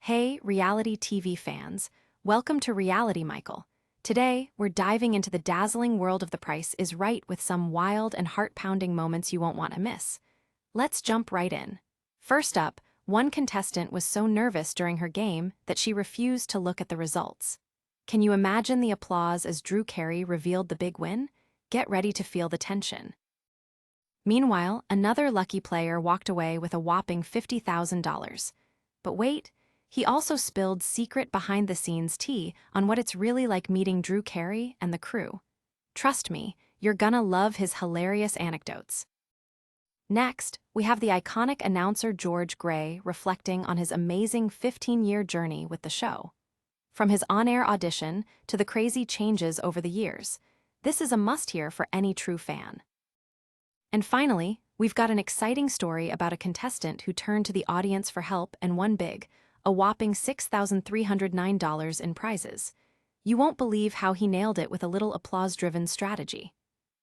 Hey, reality TV fans. Welcome to Reality Michael. Today, we're diving into the dazzling world of The Price is Right with some wild and heart-pounding moments you won't want to miss. Let's jump right in. First up, one contestant was so nervous during her game that she refused to look at the results. Can you imagine the applause as Drew Carey revealed the big win? Get ready to feel the tension. Meanwhile, another lucky player walked away with a whopping $50,000. But wait, he also spilled secret behind-the-scenes tea on what it's really like meeting Drew Carey and the crew. Trust me, you're gonna love his hilarious anecdotes. Next, we have the iconic announcer George Gray reflecting on his amazing 15-year journey with the show. From his on-air audition to the crazy changes over the years, this is a must-hear for any true fan. And finally, we've got an exciting story about a contestant who turned to the audience for help and won big, a whopping $6,309 in prizes. You won't believe how he nailed it with a little applause-driven strategy.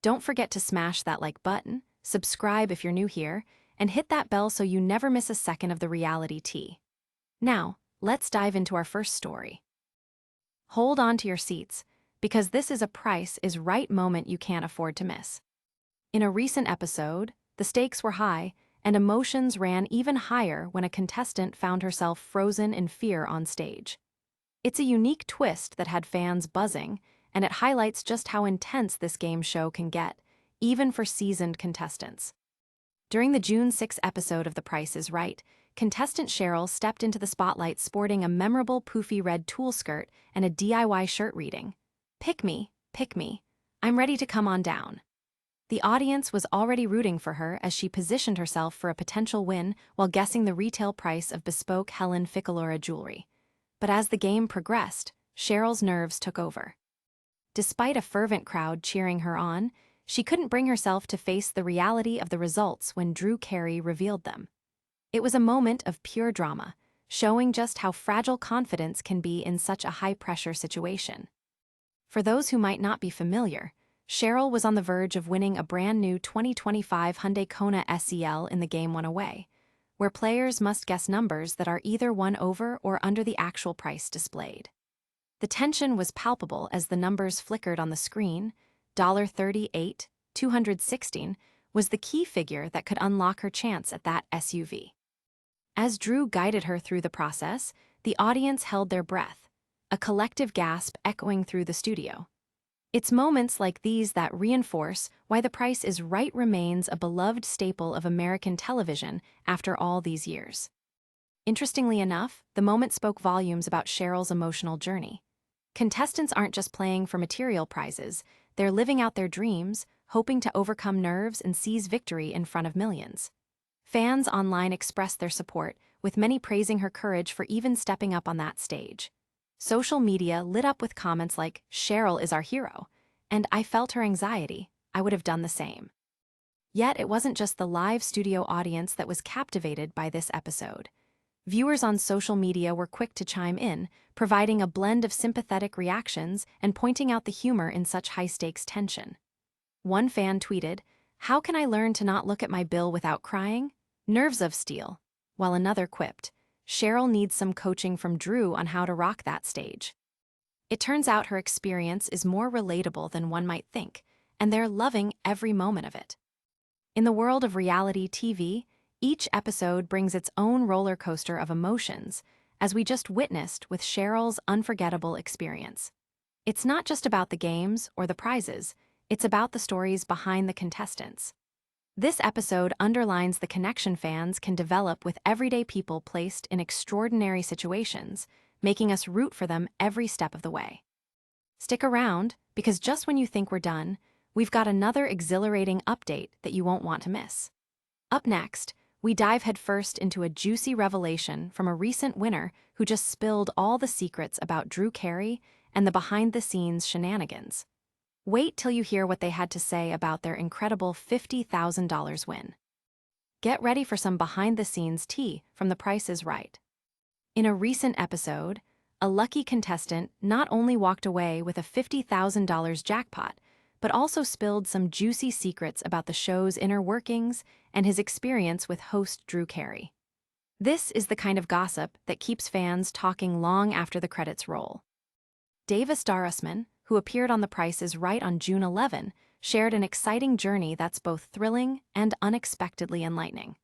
Don't forget to smash that like button, subscribe if you're new here, and hit that bell so you never miss a second of the reality tea. Now, let's dive into our first story. Hold on to your seats, because this is a Price is Right moment you can't afford to miss. In a recent episode, the stakes were high, and emotions ran even higher when a contestant found herself frozen in fear on stage. It's a unique twist that had fans buzzing, and it highlights just how intense this game show can get, even for seasoned contestants. During the June 6 episode of The Price is Right, contestant Cheryl stepped into the spotlight sporting a memorable poofy red tulle skirt and a DIY shirt reading, pick me, I'm ready to come on down." The audience was already rooting for her as she positioned herself for a potential win while guessing the retail price of bespoke Helen Ficalora jewelry. But as the game progressed, Cheryl's nerves took over. Despite a fervent crowd cheering her on, she couldn't bring herself to face the reality of the results when Drew Carey revealed them. It was a moment of pure drama, showing just how fragile confidence can be in such a high-pressure situation. For those who might not be familiar, Cheryl was on the verge of winning a brand new 2025 Hyundai Kona SEL in the Game One Away, where players must guess numbers that are either won over or under the actual price displayed. The tension was palpable as the numbers flickered on the screen. $38, 216 was the key figure that could unlock her chance at that SUV. As Drew guided her through the process, the audience held their breath, a collective gasp echoing through the studio. It's moments like these that reinforce why The Price is Right remains a beloved staple of American television after all these years. Interestingly enough, the moment spoke volumes about Cheryl's emotional journey. Contestants aren't just playing for material prizes, they're living out their dreams, hoping to overcome nerves and seize victory in front of millions. Fans online expressed their support, with many praising her courage for even stepping up on that stage. Social media lit up with comments like, "Cheryl is our hero," and "I felt her anxiety, I would have done the same." Yet it wasn't just the live studio audience that was captivated by this episode. Viewers on social media were quick to chime in, providing a blend of sympathetic reactions and pointing out the humor in such high-stakes tension. One fan tweeted, "How can I learn to not look at my bill without crying? Nerves of steel," while another quipped, "Cheryl needs some coaching from Drew on how to rock that stage." It turns out her experience is more relatable than one might think, and they're loving every moment of it. In the world of reality TV, each episode brings its own roller coaster of emotions, as we just witnessed with Cheryl's unforgettable experience. It's not just about the games or the prizes, it's about the stories behind the contestants. This episode underlines the connection fans can develop with everyday people placed in extraordinary situations, making us root for them every step of the way. Stick around, because just when you think we're done, we've got another exhilarating update that you won't want to miss. Up next, we dive headfirst into a juicy revelation from a recent winner who just spilled all the secrets about Drew Carey and the behind-the-scenes shenanigans. Wait till you hear what they had to say about their incredible $50,000 win. Get ready for some behind-the-scenes tea from The Price is Right. In a recent episode, a lucky contestant not only walked away with a $50,000 jackpot, but also spilled some juicy secrets about the show's inner workings and his experience with host Drew Carey. This is the kind of gossip that keeps fans talking long after the credits roll. David Darusman, who appeared on The Price is Right on June 11, shared an exciting journey that's both thrilling and unexpectedly enlightening.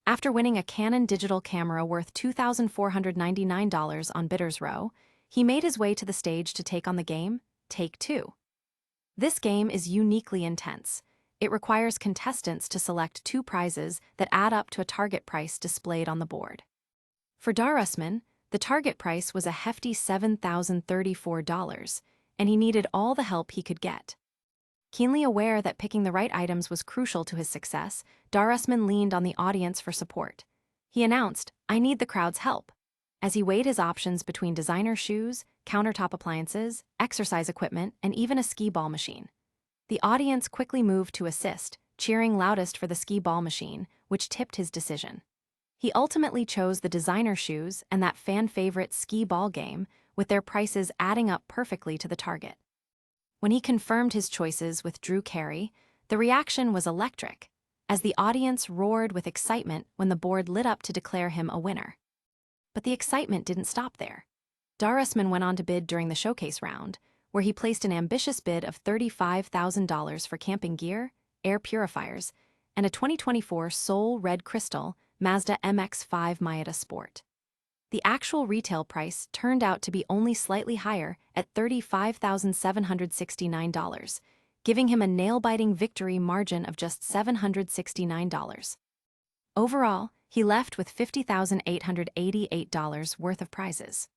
After winning a Canon digital camera worth $2,499 on Bidders Row, he made his way to the stage to take on the game, Take Two. This game is uniquely intense. It requires contestants to select two prizes that add up to a target price displayed on the board. For Darusman, the target price was a hefty $7,034, and he needed all the help he could get. Keenly aware that picking the right items was crucial to his success, Darusman leaned on the audience for support. He announced, "I need the crowd's help," as he weighed his options between designer shoes, countertop appliances, exercise equipment, and even a skee ball machine. The audience quickly moved to assist, cheering loudest for the skee ball machine, which tipped his decision. He ultimately chose the designer shoes and that fan-favorite skee ball game, with their prices adding up perfectly to the target. When he confirmed his choices with Drew Carey, the reaction was electric, as the audience roared with excitement when the board lit up to declare him a winner. But the excitement didn't stop there. Darusman went on to bid during the showcase round, where he placed an ambitious bid of $35,000 for camping gear, air purifiers, and a 2024 Soul Red Crystal Mazda MX-5 Miata Sport. The actual retail price turned out to be only slightly higher at $35,769, giving him a nail-biting victory margin of just $769. Overall, he left with $50,888 worth of prizes.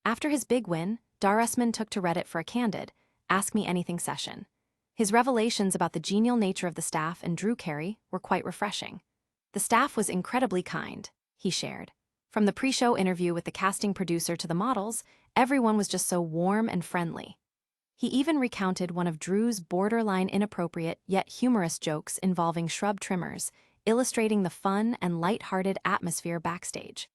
After his big win, Darusman took to Reddit for a candid, Ask Me Anything session. His revelations about the genial nature of the staff and Drew Carey were quite refreshing. "The staff was incredibly kind," he shared. "From the pre-show interview with the casting producer to the models, everyone was just so warm and friendly." He even recounted one of Drew's borderline inappropriate yet humorous jokes involving shrub trimmers, illustrating the fun and light-hearted atmosphere backstage.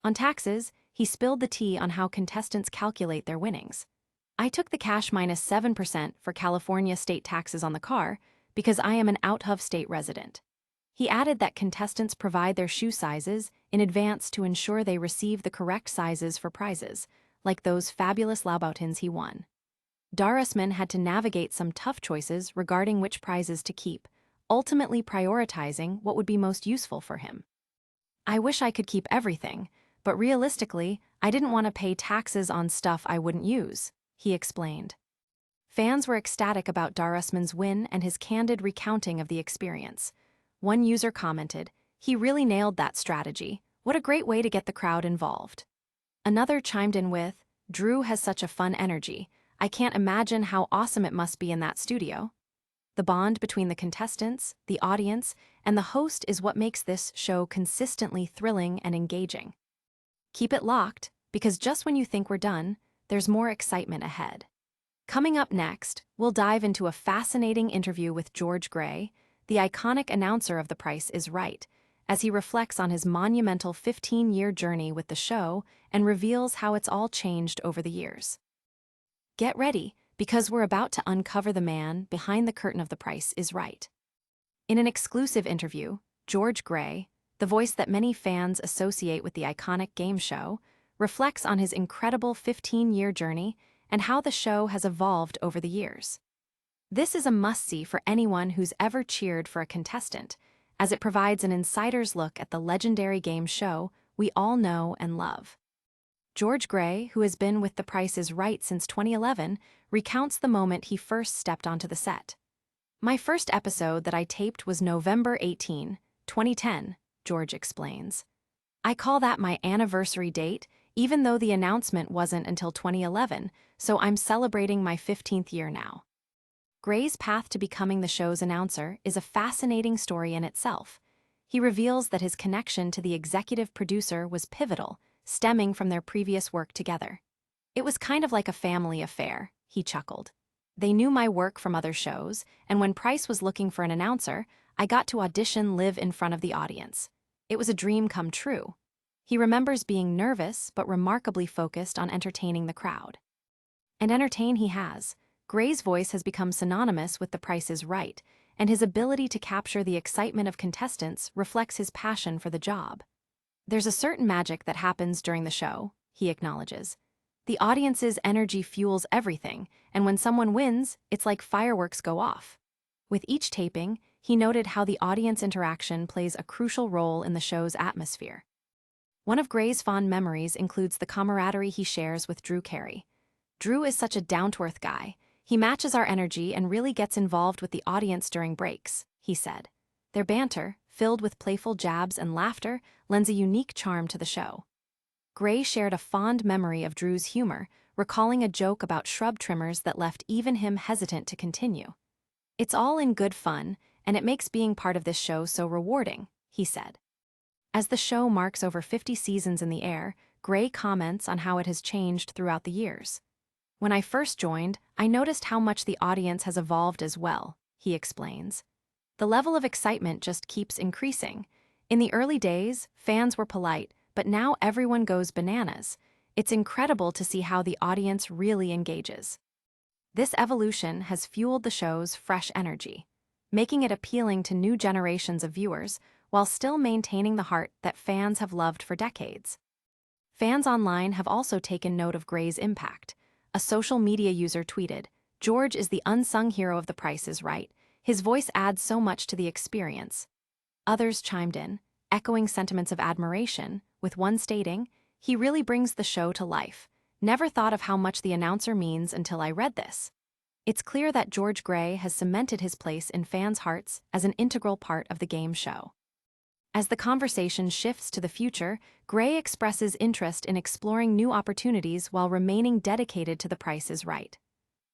On taxes, he spilled the tea on how contestants calculate their winnings. "I took the cash minus 7% for California state taxes on the car because I am an out-of-state resident." He added that contestants provide their shoe sizes in advance to ensure they receive the correct sizes for prizes, like those fabulous Louboutins he won. Darusman had to navigate some tough choices regarding which prizes to keep, ultimately prioritizing what would be most useful for him. "I wish I could keep everything, but realistically, I didn't want to pay taxes on stuff I wouldn't use," he explained. Fans were ecstatic about Darusman's win and his candid recounting of the experience. One user commented, "He really nailed that strategy. What a great way to get the crowd involved." Another chimed in with, "Drew has such a fun energy. I can't imagine how awesome it must be in that studio." The bond between the contestants, the audience, and the host is what makes this show consistently thrilling and engaging. Keep it locked, because just when you think we're done, there's more excitement ahead. Coming up next, we'll dive into a fascinating interview with George Gray, the iconic announcer of The Price is Right, as he reflects on his monumental 15-year journey with the show and reveals how it's all changed over the years. Get ready, because we're about to uncover the man behind the curtain of The Price is Right. In an exclusive interview, George Gray, the voice that many fans associate with the iconic game show, reflects on his incredible 15-year journey and how the show has evolved over the years. This is a must-see for anyone who's ever cheered for a contestant, as it provides an insider's look at the legendary game show we all know and love. George Gray, who has been with The Price is Right since 2011, recounts the moment he first stepped onto the set. "My first episode that I taped was November 18, 2010, George explains. "I call that my anniversary date, even though the announcement wasn't until 2011, so I'm celebrating my 15th year now." Gray's path to becoming the show's announcer is a fascinating story in itself. He reveals that his connection to the executive producer was pivotal, stemming from their previous work together. "It was kind of like a family affair," he chuckled. "They knew my work from other shows, and when Price was looking for an announcer, I got to audition live in front of the audience. It was a dream come true." He remembers being nervous but remarkably focused on entertaining the crowd. And entertain he has. Gray's voice has become synonymous with The Price is Right, and his ability to capture the excitement of contestants reflects his passion for the job. There's a certain magic that happens during the show, he acknowledges. The audience's energy fuels everything, and when someone wins, it's like fireworks go off. With each taping, he noted how the audience interaction plays a crucial role in the show's atmosphere. One of Gray's fond memories includes the camaraderie he shares with Drew Carey. Drew is such a down-to-earth guy. He matches our energy and really gets involved with the audience during breaks, he said. Their banter, filled with playful jabs and laughter, lends a unique charm to the show. Gray shared a fond memory of Drew's humor, recalling a joke about shrub trimmers that left even him hesitant to continue. It's all in good fun, and it makes being part of this show so rewarding, he said. As the show marks over 50 seasons in the air, Gray comments on how it has changed throughout the years. When I first joined, I noticed how much the audience has evolved as well, he explains. The level of excitement just keeps increasing. In the early days, fans were polite, but now everyone goes bananas. It's incredible to see how the audience really engages. This evolution has fueled the show's fresh energy, making it appealing to new generations of viewers while still maintaining the heart that fans have loved for decades. Fans online have also taken note of Gray's impact. A social media user tweeted, "George is the unsung hero of The Price is Right. His voice adds so much to the experience." Others chimed in, echoing sentiments of admiration, with one stating, "He really brings the show to life. Never thought of how much the announcer means until I read this." It's clear that George Gray has cemented his place in fans' hearts as an integral part of the game show. As the conversation shifts to the future, Gray expresses interest in exploring new opportunities while remaining dedicated to The Price is Right.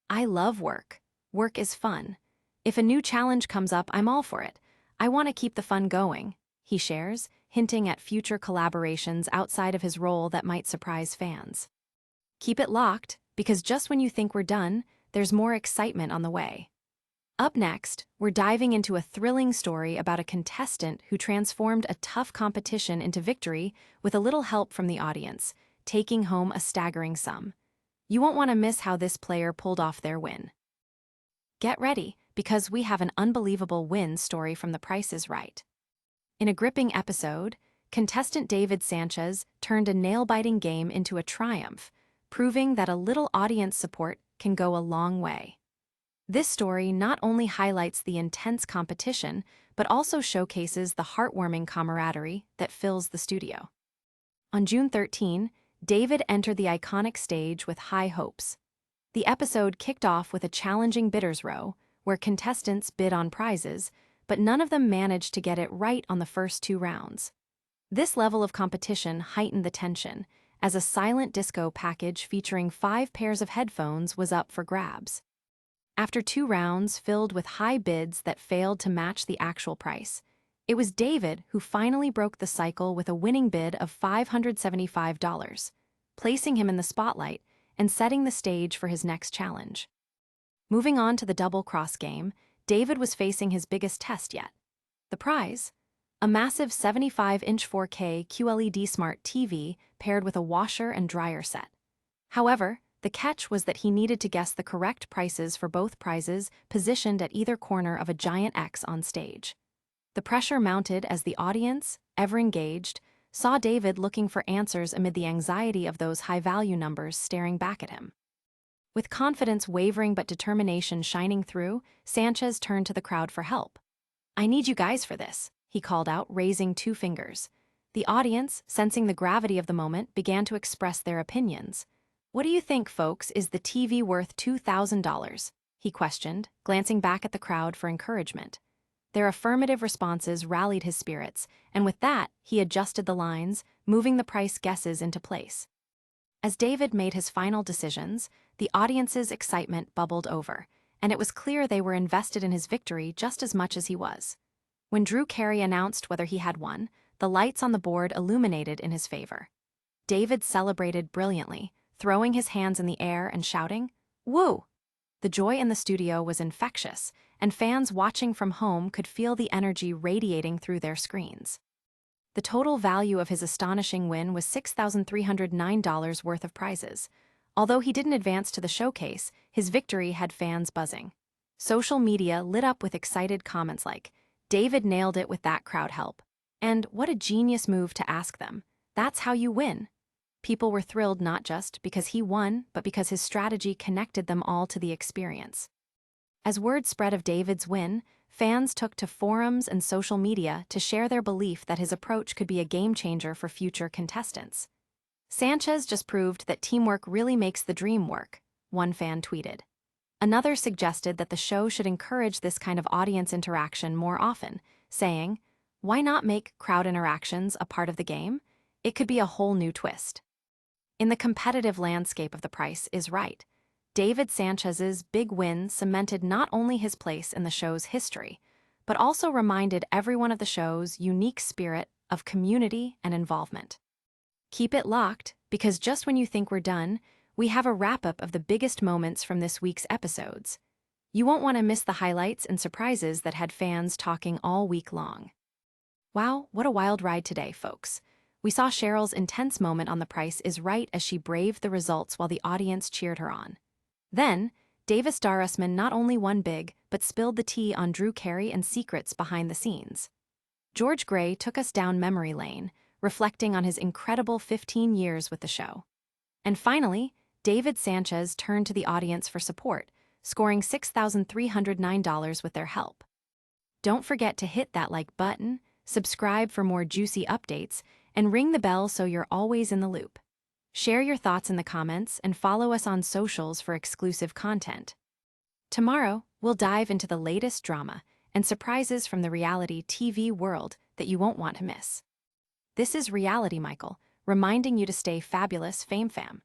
"I love work. Work is fun. If a new challenge comes up, I'm all for it. I want to keep the fun going," he shares, hinting at future collaborations outside of his role that might surprise fans. Keep it locked, because just when you think we're done, there's more excitement on the way. Up next, we're diving into a thrilling story about a contestant who transformed a tough competition into victory with a little help from the audience, taking home a staggering sum. You won't want to miss how this player pulled off their win. Get ready, because we have an unbelievable win story from The Price is Right. In a gripping episode, contestant David Sanchez turned a nail-biting game into a triumph, proving that a little audience support can go a long way. This story not only highlights the intense competition, but also showcases the heartwarming camaraderie that fills the studio. On June 13, David entered the iconic stage with high hopes. The episode kicked off with a challenging bidders row, where contestants bid on prizes, but none of them managed to get it right on the first 2 rounds. This level of competition heightened the tension, as a silent disco package featuring 5 pairs of headphones was up for grabs. After 2 rounds filled with high bids that failed to match the actual price, it was David who finally broke the cycle with a winning bid of $575, placing him in the spotlight and setting the stage for his next challenge. Moving on to the double cross game, David was facing his biggest test yet. The prize? A massive 75-inch 4K QLED Smart TV paired with a washer and dryer set. However, the catch was that he needed to guess the correct prices for both prizes positioned at either corner of a giant X on stage. The pressure mounted as the audience, ever engaged, saw David looking for answers amid the anxiety of those high-value numbers staring back at him. With confidence wavering but determination shining through, Sanchez turned to the crowd for help. "I need you guys for this," he called out, raising 2 fingers. The audience, sensing the gravity of the moment, began to express their opinions. "What do you think, folks, is the TV worth $2,000? He questioned, glancing back at the crowd for encouragement. Their affirmative responses rallied his spirits, and with that, he adjusted the lines, moving the price guesses into place. As David made his final decisions, the audience's excitement bubbled over, and it was clear they were invested in his victory just as much as he was. When Drew Carey announced whether he had won, the lights on the board illuminated in his favor. David celebrated brilliantly, throwing his hands in the air and shouting, "Woo!" The joy in the studio was infectious, and fans watching from home could feel the energy radiating through their screens. The total value of his astonishing win was $6,309 worth of prizes. Although he didn't advance to the showcase, his victory had fans buzzing. Social media lit up with excited comments like, "David nailed it with that crowd help." And what a genius move to ask them. That's how you win. People were thrilled not just because he won, but because his strategy connected them all to the experience. As word spread of David's win, fans took to forums and social media to share their belief that his approach could be a game changer for future contestants. Sanchez just proved that teamwork really makes the dream work, one fan tweeted. Another suggested that the show should encourage this kind of audience interaction more often, saying, "Why not make crowd interactions a part of the game? It could be a whole new twist." In the competitive landscape of The Price is Right, David Sanchez's big win cemented not only his place in the show's history, but also reminded everyone of the show's unique spirit of community and involvement. Keep it locked, because just when you think we're done, we have a wrap-up of the biggest moments from this week's episodes. You won't want to miss the highlights and surprises that had fans talking all week long. Wow, what a wild ride today, folks. We saw Cheryl's intense moment on The Price is Right as she braved the results while the audience cheered her on. Then, Darusman not only won big, but spilled the tea on Drew Carey and secrets behind the scenes. George Gray took us down memory lane, reflecting on his incredible 15 years with the show. And finally, David Sanchez turned to the audience for support, scoring $6,309 with their help. Don't forget to hit that like button, subscribe for more juicy updates, and ring the bell so you're always in the loop. Share your thoughts in the comments and follow us on socials for exclusive content. Tomorrow, we'll dive into the latest drama and surprises from the reality TV world that you won't want to miss. This is Reality Michael, reminding you to stay fabulous, Fame Fam.